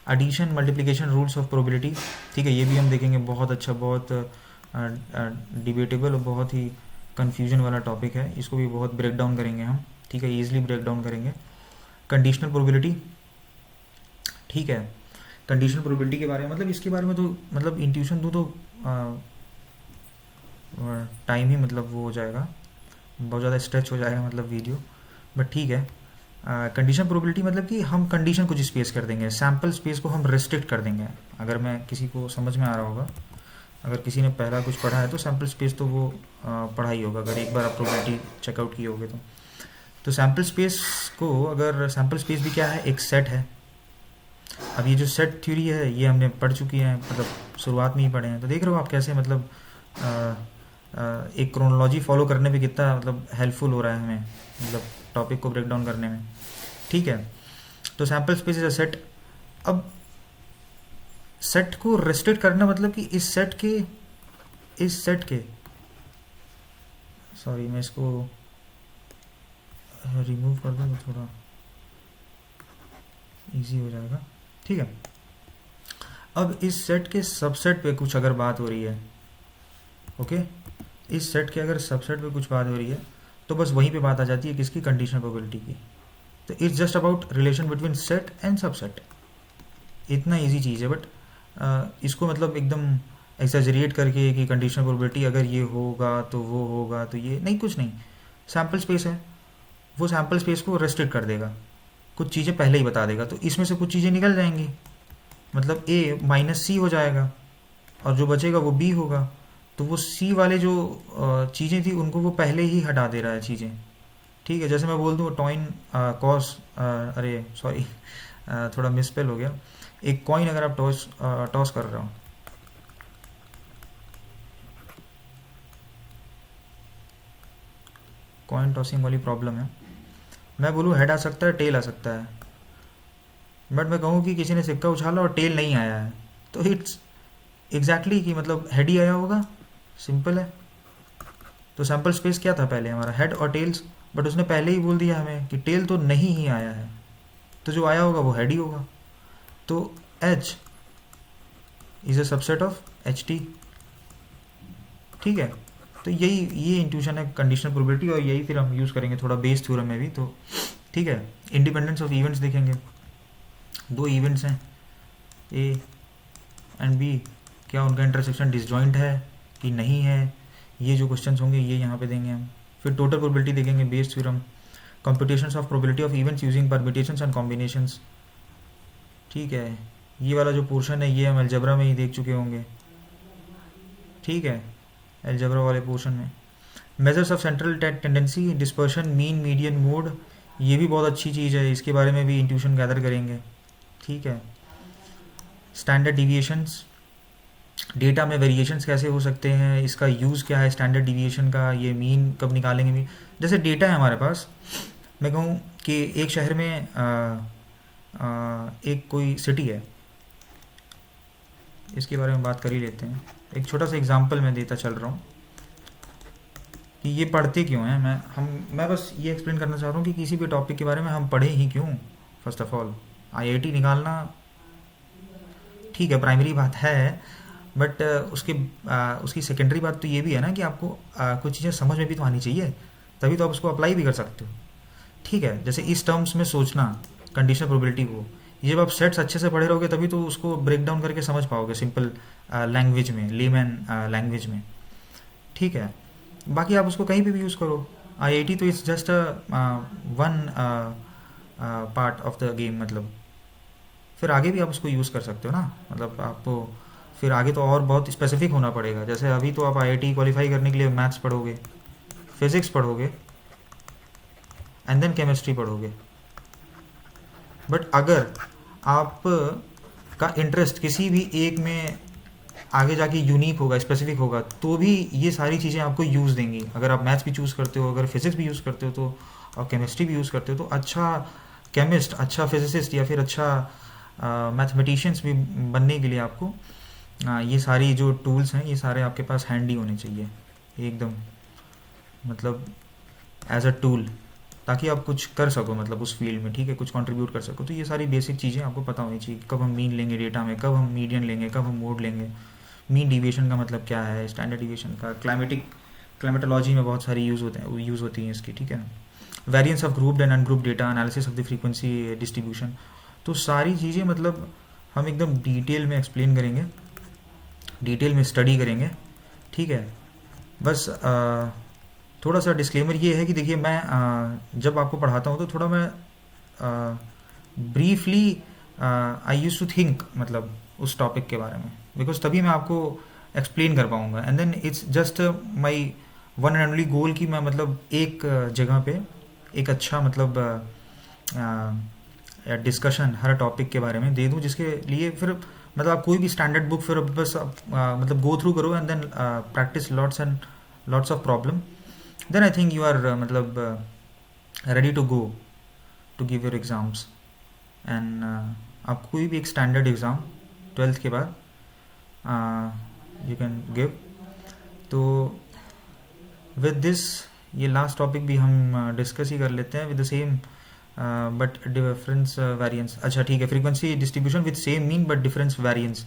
addition multiplication rules of probability, ठीक है, ये भी हम देखेंगे। बहुत अच्छा, बहुत डिबेटेबल और बहुत ही कन्फ्यूजन वाला टॉपिक है, इसको भी बहुत ब्रेक डाउन करेंगे हम, ठीक है, ईजिली ब्रेक डाउन करेंगे। कंडीशनल प्रोबेबिलिटी, ठीक है, कंडीशनल प्रोबेबिलिटी के बारे में, मतलब इसके बारे में तो मतलब इंट्यूशन दूँ तो टाइम ही मतलब वो हो जाएगा, बहुत ज़्यादा स्ट्रेच हो जाएगा मतलब वीडियो, बट ठीक है। कंडीशन प्रोबेबिलिटी मतलब कि हम कंडीशन कुछ स्पेस कर देंगे, सैम्पल स्पेस को हम रिस्ट्रिक्ट कर देंगे। अगर मैं किसी को समझ में आ रहा होगा, अगर किसी ने पहला कुछ पढ़ा है तो सैम्पल स्पेस तो वो पढ़ा ही होगा, अगर एक बार आप प्रोबेबिलिटी चेकआउट किए होगे तो सैम्पल स्पेस को, अगर सैम्पल स्पेस भी क्या है, एक सेट है। अब ये जो सेट थ्योरी है ये हमने पढ़ चुकी है, मतलब शुरुआत में ही पढ़े हैं, तो देख रहे हो आप कैसे मतलब एक क्रोनोलॉजी फॉलो करने पे कितना मतलब हेल्पफुल हो रहा है हमें, मतलब टॉपिक को ब्रेक डाउन करने में, ठीक है। तो sample space is a set. अब सेट को रेस्ट्रिक्ट करना मतलब कि इस सेट के सॉरी मैं इसको रिमूव कर दूँ तो थोड़ा इजी हो जाएगा, ठीक है। अब इस सेट के सबसेट पे कुछ अगर बात हो रही है, ओके, इस सेट के अगर सबसेट पे कुछ बात हो रही है तो बस वहीं पे बात आ जाती है किसकी, कंडीशनल प्रोबेबिलिटी की। तो it's just about relation between set and subset, इतना इजी चीज़ है। बट इसको मतलब एकदम एक्सैजरेट करके कि कंडीशनल प्रोबेबिलिटी अगर ये होगा तो वो होगा तो ये नहीं, कुछ नहीं। सैम्पल स्पेस है, वो सैम्पल स्पेस को रेस्ट्रिक्ट कर देगा, कुछ चीज़ें पहले ही बता देगा, तो इसमें से कुछ चीज़ें निकल जाएंगी, मतलब ए माइनस सी हो जाएगा और जो बचेगा वो बी होगा। तो वो सी वाले जो चीज़ें थी उनको वो पहले ही हटा दे रहा है चीज़ें, ठीक है। जैसे मैं बोल दूँ टॉइन कॉस, अरे सॉरी थोड़ा मिसपेल हो गया। एक कॉइन अगर आप टॉस कर रहे हो, कॉइन टॉसिंग वाली प्रॉब्लम है, मैं बोलूँ हेड आ सकता है, टेल आ सकता है, बट मैं कहूँ कि किसी ने सिक्का उछाला और टेल नहीं आया है, तो इट्स एग्जैक्टली कि मतलब हेड ही आया होगा, सिंपल है। तो सैम्पल स्पेस क्या था पहले हमारा, हेड और टेल्स, बट उसने पहले ही बोल दिया हमें कि टेल तो नहीं ही आया है, तो जो आया होगा वो हेड ही होगा। तो H is a subset of H T, ठीक है। तो ये इंट्यूशन है कंडीशनल प्रोबेबिलिटी, और यही फिर हम यूज़ करेंगे थोड़ा बेस थ्योरम में भी, तो ठीक है। इंडिपेंडेंस ऑफ इवेंट्स देखेंगे, दो इवेंट्स हैं ए एंड बी, क्या उनका इंटरसेक्शन डिसजॉइंट है कि नहीं है, ये जो क्वेश्चंस होंगे ये यहाँ पे देंगे हम। फिर टोटल प्रोबेबिलिटी देखेंगे, Bayes theorem, computations of probability of events using permutations and combinations, ठीक है। ये वाला जो पोर्शन है ये हम अलजेब्रा में ही देख चुके होंगे, ठीक है, अलजेब्रा वाले पोर्शन में। Measures of central tendency, dispersion, mean, median, mode, ये भी बहुत अच्छी चीज़ है, इसके बारे में भी इंट्यूशन गैदर करेंगे, ठीक है। स्टैंडर्ड डिविएशंस, डेटा में वेरिएशंस कैसे हो सकते हैं, इसका यूज़ क्या है स्टैंडर्ड डिविएशन का, ये मीन कब निकालेंगे भी। जैसे डेटा है हमारे पास, मैं कहूँ कि एक शहर में एक कोई सिटी है, इसके बारे में बात कर ही लेते हैं। एक छोटा सा एग्जांपल मैं देता चल रहा हूँ कि ये पढ़ते क्यों हैं, मैं बस ये एक्सप्लेन करना चाह रहा हूँ कि किसी भी टॉपिक के बारे में हम पढ़े ही क्यों। फर्स्ट ऑफ ऑल आईआईटी निकालना ठीक है, प्राइमरी बात है, बट उसकी सेकेंडरी बात तो ये भी है ना कि आपको कुछ चीज़ें समझ में भी तो आनी चाहिए, तभी तो आप उसको अप्लाई भी कर सकते हो, ठीक है। जैसे इस टर्म्स में सोचना कंडीशनल प्रोबेबिलिटी को, ये जब आप सेट्स अच्छे से पढ़े रहोगे तभी तो उसको ब्रेक डाउन करके समझ पाओगे सिंपल लैंग्वेज में, लेमैन लैंग्वेज में, ठीक है। बाकी आप उसको कहीं पे भी यूज़ करो, आईआईटी तो it's just one part of the game, मतलब फिर आगे भी आप उसको यूज़ कर सकते हो ना, मतलब आपको फिर आगे तो और बहुत स्पेसिफिक होना पड़ेगा। जैसे अभी तो आप आईआईटी क्वालिफाई करने के लिए मैथ्स पढ़ोगे, फिज़िक्स पढ़ोगे, एंड देन केमिस्ट्री पढ़ोगे। बट अगर आप का इंटरेस्ट किसी भी एक में आगे जाके यूनिक होगा, स्पेसिफिक होगा, तो भी ये सारी चीज़ें आपको यूज़ देंगी। अगर आप मैथ्स भी चूज़ करते हो, अगर फिज़िक्स भी यूज़ करते हो, तो और केमिस्ट्री भी यूज़ करते हो, तो अच्छा केमिस्ट, अच्छा फिजिसिस्ट या फिर अच्छा मैथमेटिशियंस भी बनने के लिए आपको ये सारी जो टूल्स हैं ये सारे आपके पास हैंडी होने चाहिए एकदम, मतलब एज अ टूल, ताकि आप कुछ कर सको, मतलब उस फील्ड में, ठीक है, कुछ कंट्रीब्यूट कर सको। तो ये सारी बेसिक चीज़ें आपको पता होनी चाहिए। कब हम मीन लेंगे डेटा में, कब हम मीडियन लेंगे, कब हम मोड लेंगे, मीन डिविएशन का मतलब क्या है, स्टैंडर्ड डिविएशन का, क्लाइमेटोलॉजी में बहुत सारी यूज़ होती हैं इसकी, ठीक है। Variance of grouped and ungrouped data, analysis of the frequency distribution. तो सारी चीज़ें मतलब हम एकदम डिटेल में एक्सप्लेन करेंगे, डिटेल में स्टडी करेंगे, ठीक है। बस थोड़ा सा डिस्क्लेमर ये है कि देखिए मैं जब आपको पढ़ाता हूँ तो थोड़ा मैं briefly I used to think, मतलब उस टॉपिक के बारे में, बिकॉज तभी मैं आपको एक्सप्लेन कर पाऊँगा। And then it's just my one and only goal कि मैं मतलब एक जगह पे एक अच्छा मतलब डिस्कशन हर टॉपिक के बारे में दे दूँ, जिसके लिए फिर मतलब आप कोई भी स्टैंडर्ड बुक फिर बस आप, मतलब गो थ्रू करो and then practice lots of problem, then I think you are मतलब ready to go to give your exams. And आप कोई भी एक स्टैंडर्ड एग्ज़ाम 12th के बाद यू कैन गिव। तो विद दिस ये लास्ट टॉपिक भी हम डिस्कस ही कर लेते हैं with the same but difference variance. अच्छा ठीक है, frequency distribution with same mean but difference variance.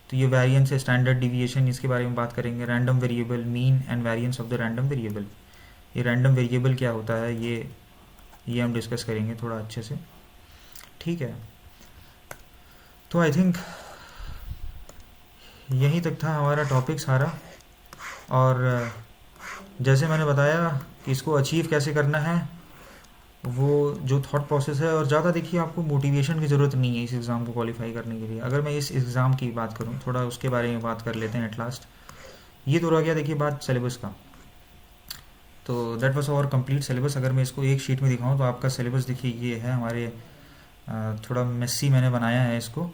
तो ये वेरिएंस है, स्टैंडर्ड डिविएशन, इसके बारे में बात करेंगे। Random variable, mean and variance of the random variable. ये रैंडम वेरिएबल क्या होता है ये हम डिस्कस करेंगे थोड़ा अच्छे से, ठीक है। तो आई थिंक यहीं तक था हमारा टॉपिक सारा। और जैसे मैंने बताया कि इसको अचीव कैसे करना है, वो जो थॉट प्रोसेस है, और ज़्यादा देखिए आपको मोटिवेशन की ज़रूरत नहीं है इस एग्ज़ाम को क्वालिफाई करने के लिए। अगर मैं इस एग्ज़ाम की बात करूँ, थोड़ा उसके बारे में बात कर लेते हैं एट लास्ट। ये तो रह गया देखिए बात सिलेबस का। तो that was our complete syllabus. अगर मैं इसको एक शीट में दिखाऊं तो आपका सिलेबस देखिए ये है हमारे, थोड़ा मेसी मैंने बनाया है इसको,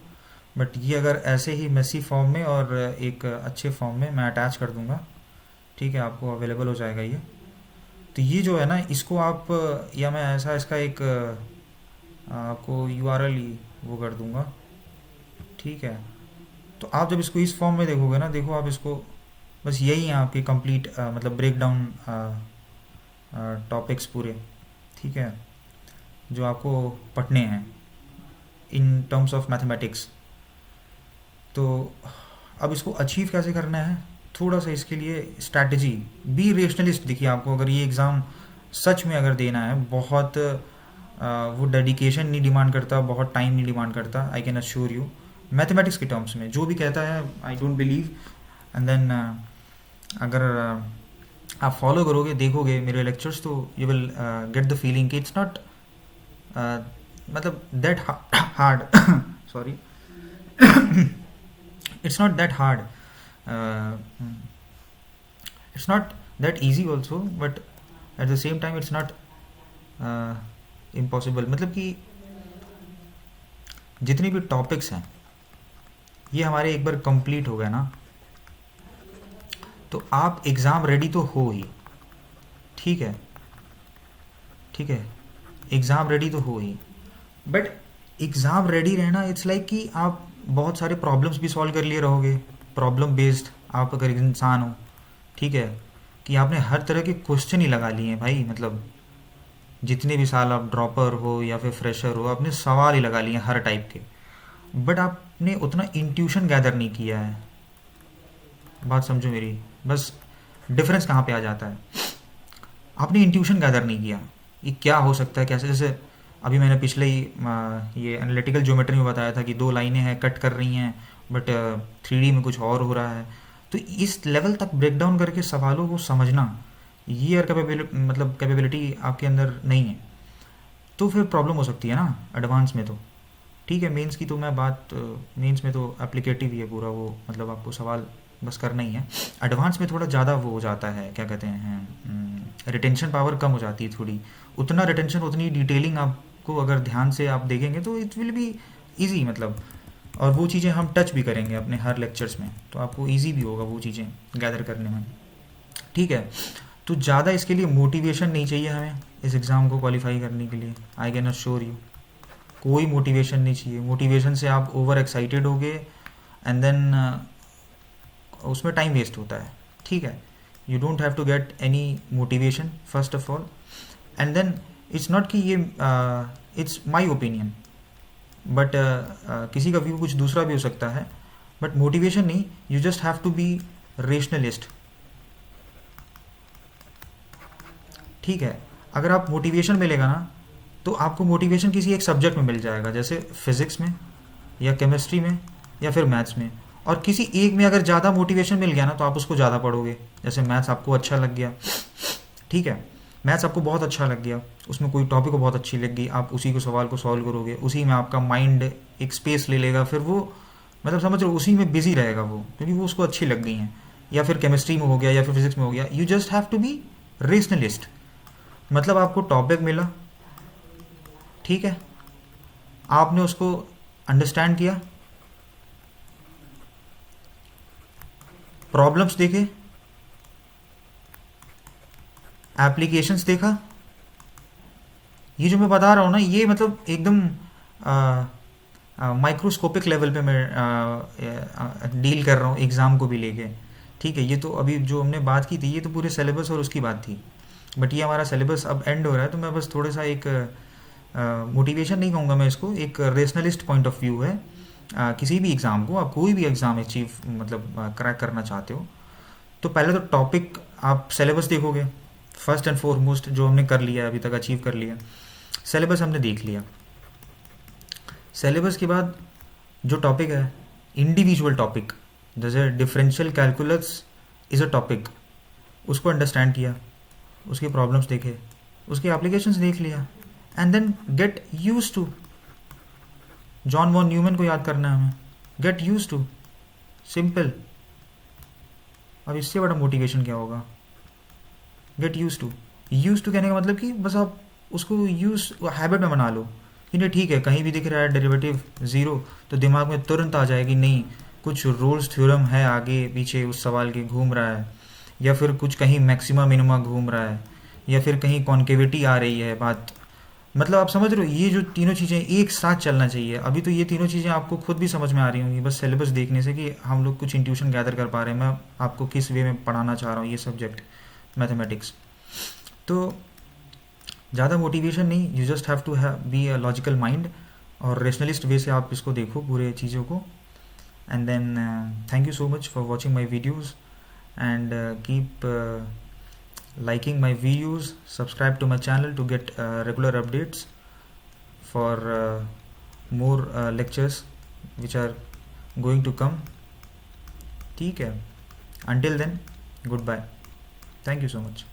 बट ये अगर ऐसे ही मेसी फॉर्म में और एक अच्छे फॉर्म में मैं अटैच कर दूंगा, ठीक है, आपको अवेलेबल हो जाएगा ये। तो ये जो है ना, इसको आप, या मैं ऐसा इसका एक आपको यूआरएल ही वो कर दूंगा, ठीक है। तो आप जब इसको इस फॉर्म में देखोगे ना, देखो आप इसको, बस यही है आपके कंप्लीट मतलब ब्रेक डाउन टॉपिक्स पूरे, ठीक है, जो आपको पढ़ने हैं इन टर्म्स ऑफ मैथमेटिक्स। तो अब इसको अचीव कैसे करना है, थोड़ा सा इसके लिए स्ट्रैटेजी, बी रेशनलिस्ट। देखिए आपको अगर ये एग्ज़ाम सच में अगर देना है, बहुत वो डेडिकेशन नहीं डिमांड करता, बहुत टाइम नहीं डिमांड करता, I can assure you. Mathematics के टर्म्स में जो भी कहता है I don't believe. And then अगर आप फॉलो करोगे, देखोगे मेरे लेक्चर्स, तो you will get the feeling कि इट्स नॉट मतलब that hard sorry it's not that hard, it's not that easy also, but at the same time it's not impossible। मतलब कि जितने भी टॉपिक्स हैं ये हमारे एक बार कंप्लीट हो गए ना, तो आप एग्ज़ाम रेडी तो हो ही, ठीक है, ठीक है, एग्ज़ाम रेडी तो हो ही। बट एग्ज़ाम रेडी रहना इट्स लाइक कि आप बहुत सारे प्रॉब्लम्स भी सॉल्व कर लिए रहोगे, प्रॉब्लम बेस्ड आप अगर इंसान हो, ठीक है, कि आपने हर तरह के क्वेश्चन ही लगा लिए हैं भाई, मतलब जितने भी साल आप ड्रॉपर हो या फिर फ्रेशर हो, आपने सवाल ही लगा लिए हैं हर टाइप के। बट आपने उतना इंट्यूशन गैदर नहीं किया है। बात समझो मेरी, बस डिफरेंस कहाँ पे आ जाता है, आपने इंट्यूशन गैदर नहीं किया ये क्या हो सकता है, कैसे। जैसे अभी मैंने पिछले ही ये एनालिटिकल ज्योमेट्री में बताया था कि दो लाइनें हैं कट कर रही हैं, बट 3D में कुछ और हो रहा है। तो इस लेवल तक ब्रेक डाउन करके सवालों को समझना, ये यार कैपेबिलिटी आपके अंदर नहीं है, तो फिर प्रॉब्लम हो सकती है ना एडवांस में तो, ठीक है। मेंस की तो मैं बात, मेंस में तो एप्लीकेटिव ही है पूरा वो, मतलब आपको सवाल बस करना ही है। एडवांस में थोड़ा ज़्यादा वो हो जाता है, क्या कहते हैं, रिटेंशन पावर कम हो जाती है थोड़ी। उतना रिटेंशन, उतनी डिटेलिंग आपको अगर ध्यान से आप देखेंगे तो इट विल बी ईजी, मतलब। और वो चीज़ें हम टच भी करेंगे अपने हर लेक्चर्स में, तो आपको ईजी भी होगा वो चीज़ें गैदर करने में। ठीक है। तो ज़्यादा इसके लिए मोटिवेशन नहीं चाहिए हमें इस एग्ज़ाम को क्वालिफाई करने के लिए, आई कैन अश्योर यू। कोई मोटिवेशन नहीं चाहिए। मोटिवेशन से आप ओवर एक्साइटेड हो गए एंड देन उसमें टाइम वेस्ट होता है। ठीक है। You don't have to get any motivation first of all, and then it's not कि ये इट्स माई ओपिनियन, बट किसी का व्यू कुछ दूसरा भी हो सकता है, बट मोटिवेशन नहीं, you just have to be rationalist. ठीक है। अगर आप मोटिवेशन मिलेगा ना, तो आपको मोटिवेशन किसी एक सब्जेक्ट में मिल जाएगा, जैसे फिज़िक्स में या केमिस्ट्री में या फिर मैथ्स में। और किसी एक में अगर ज़्यादा मोटिवेशन मिल गया ना, तो आप उसको ज़्यादा पढ़ोगे। जैसे मैथ्स आपको अच्छा लग गया, ठीक है, मैथ्स आपको बहुत अच्छा लग गया, उसमें कोई टॉपिक को बहुत अच्छी लग गई, आप उसी को सवाल को सॉल्व करोगे, उसी में आपका माइंड एक स्पेस ले लेगा, फिर वो मतलब समझ लो उसी में बिजी रहेगा वो, क्योंकि वो उसको अच्छी लग गई हैं। या फिर केमिस्ट्री में हो गया या फिर फिजिक्स में हो गया, you just have to be rationalist. मतलब आपको टॉपिक मिला, ठीक है, आपने उसको अंडरस्टैंड किया, प्रॉब्लम्स देखे, एप्लीकेशंस देखा। ये जो मैं बता रहा हूँ ना, ये मतलब एकदम माइक्रोस्कोपिक लेवल पे मैं डील कर रहा हूँ एग्ज़ाम को भी लेके। ठीक है। ये तो अभी जो हमने बात की थी, ये तो पूरे सिलेबस और उसकी बात थी, बट ये हमारा सिलेबस अब एंड हो रहा है, तो मैं बस थोड़ा सा एक मोटिवेशन नहीं कहूँगा मैं इसको, एक रेशनलिस्ट पॉइंट ऑफ व्यू है। किसी भी एग्ज़ाम को, आप कोई भी एग्ज़ाम अचीव मतलब क्रैक करना चाहते हो, तो पहले तो टॉपिक आप सिलेबस देखोगे फर्स्ट एंड फॉरमोस्ट, जो हमने कर लिया है अभी तक, अचीव कर लिया। सिलेबस हमने देख लिया। सिलेबस के बाद जो टॉपिक है, इंडिविजुअल टॉपिक, जैसे differential calculus is a topic, उसको अंडरस्टैंड किया, उसके प्रॉब्लम्स देखे, उसके एप्लीकेशंस देख लिया, and then get used to. John von Neumann को याद करना है हमें, गेट यूज टू, सिंपल। अब इससे बड़ा मोटिवेशन क्या होगा? Get used to. Used to कहने का मतलब कि बस आप उसको यूज हैबिट में बना लो कि नहीं ठीक है, कहीं भी दिख रहा है डेरिवेटिव ज़ीरो, तो दिमाग में तुरंत आ जाएगी नहीं, कुछ रोल्स थ्योरम है आगे पीछे उस सवाल के घूम रहा है, या फिर कुछ कहीं मैक्सिमा मिनिमा घूम रहा है, या फिर कहीं कॉन्केविटी आ रही है बात। मतलब आप समझ रहे हो, ये जो तीनों चीज़ें एक साथ चलना चाहिए। अभी तो ये तीनों चीज़ें आपको खुद भी समझ में आ रही होंगी बस सिलेबस देखने से, कि हम लोग कुछ इंट्यूशन गैदर कर पा रहे हैं, मैं आपको किस वे में पढ़ाना चाह रहा हूँ ये सब्जेक्ट मैथमेटिक्स। तो ज़्यादा मोटिवेशन नहीं, you just have to be a logical mind, और रेशनलिस्ट वे से आप इसको देखो पूरे चीज़ों को। And then thank you so much for watching my videos, and keep liking my videos, subscribe to my channel to get regular updates for more lectures which are going to come. ठीक है, until then, goodbye, thank you so much.